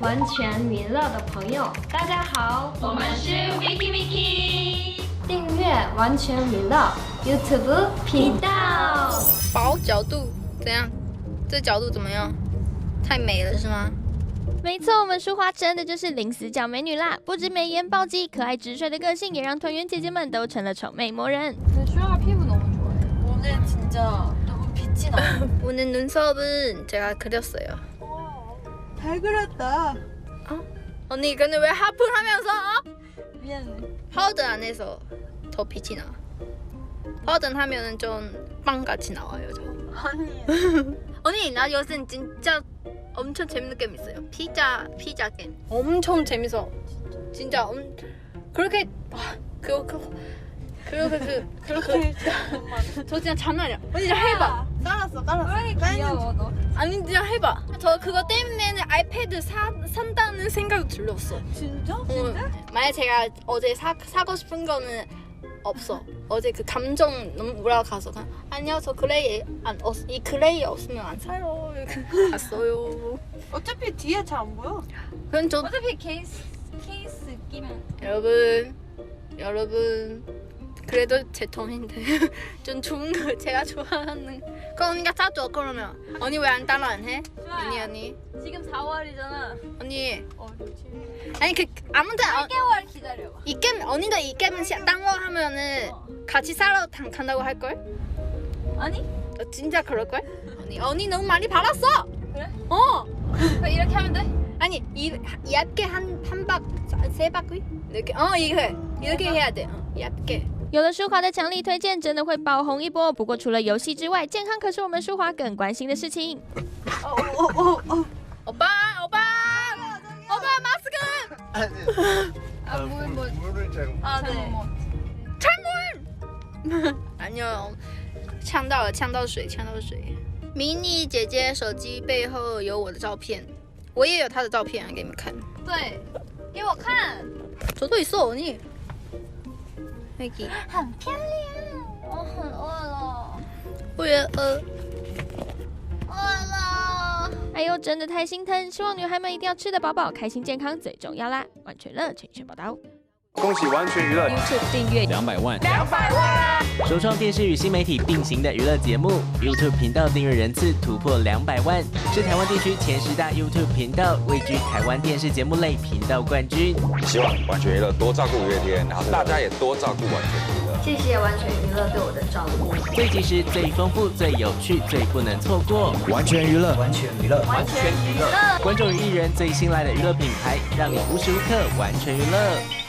完全娱乐的朋友，大家好，我们是 Vicky Vicky， 订阅完全娱乐 YouTube 频道。薄角度怎样？这角度怎么样？太美了是吗？没错，我们淑华真的就是零死角美女啦！不止美颜暴击，可爱直率的个性，也让团员姐姐们都成了丑妹魔人。 슈아가 피부 너무 좋아해. 오늘 진짜 너무 빛이 나. 오늘 눈썹은 제가 그렸어요. 잘 그렸다. 언니 근데 왜 하품하면서 미안해. 파우더 안 해서 더 빛이 나. 파우더 하면은 좀 빵같이 나와요 저. 아니. 언니 나 요새 진짜 엄청 재밌는 게임 있어요. 피자 게임. 엄청 재밌어. 진짜 그렇게 그렇게 저 진짜 장난 아니야. 언니 진짜 해봐. 깔았어. 왜 귀여워 너? 아니 진짜 해봐. 저 그거 때문에 아이패드 산다는 생각이 들었어. 진짜? 만약 제가 어제 사고 싶은 거는 없어. 어제 그 감정 너무 올라가서 그냥 아니요 저 이 그레이 없으면 안 사요. 이렇게 갔어요. 어차피 뒤에 잘 안 보여. 그럼 저 어차피 케이스 끼면. 여러분 그래도 제 돈인데 좀 좋은 거 제가 좋아하는 그럼 언니가 사줘. 그러면 언니 왜 안 따라 안 해? 언니 지금 4월이잖아. 언니 그렇지. 아니 그 아무튼 8개월 기다려봐. 이 게임 언니도 이 게임은 딴거 하면은 같이 사러 간다고 할 걸? 아니? 진짜 그럴 걸? 언니 너무 많이 받았어. 그래? 어. 이렇게 하면 돼? 아니 얇게 세 바퀴 이렇게 이렇게 해야 돼. 얇게. 有了淑华的强力推荐，真的会爆红一波。不过除了游戏之外，健康可是我们淑华更关心的事情。 오빠 마스크. 물을 잘. 아 네. 찬물. 아니요.呛到水。迷你姐姐手机背后有我的照片，我也有她的照片给你们看。对，给我看。 저도 있어 언니. 여기. 很漂亮。我很饿了。我也饿了。哎呦，真的太心疼！希望女孩们一定要吃得饱饱，开心健康最重要啦！完全乐全选报道。 恭喜完全娱乐 YouTube 订阅200万，首创电视与新媒体并行的娱乐节目 ，YouTube 频道订阅人次突破200万，是台湾地区前10大 YouTube 频道，位居台湾电视节目类频道冠军。希望完全娱乐多照顾五月天，然后大家也多照顾完全娱乐。谢谢完全娱乐对我的照顾。最及时、最丰富、最有趣、最不能错过。完全娱乐，观众与艺人最信赖的娱乐品牌，让你无时无刻完全娱乐。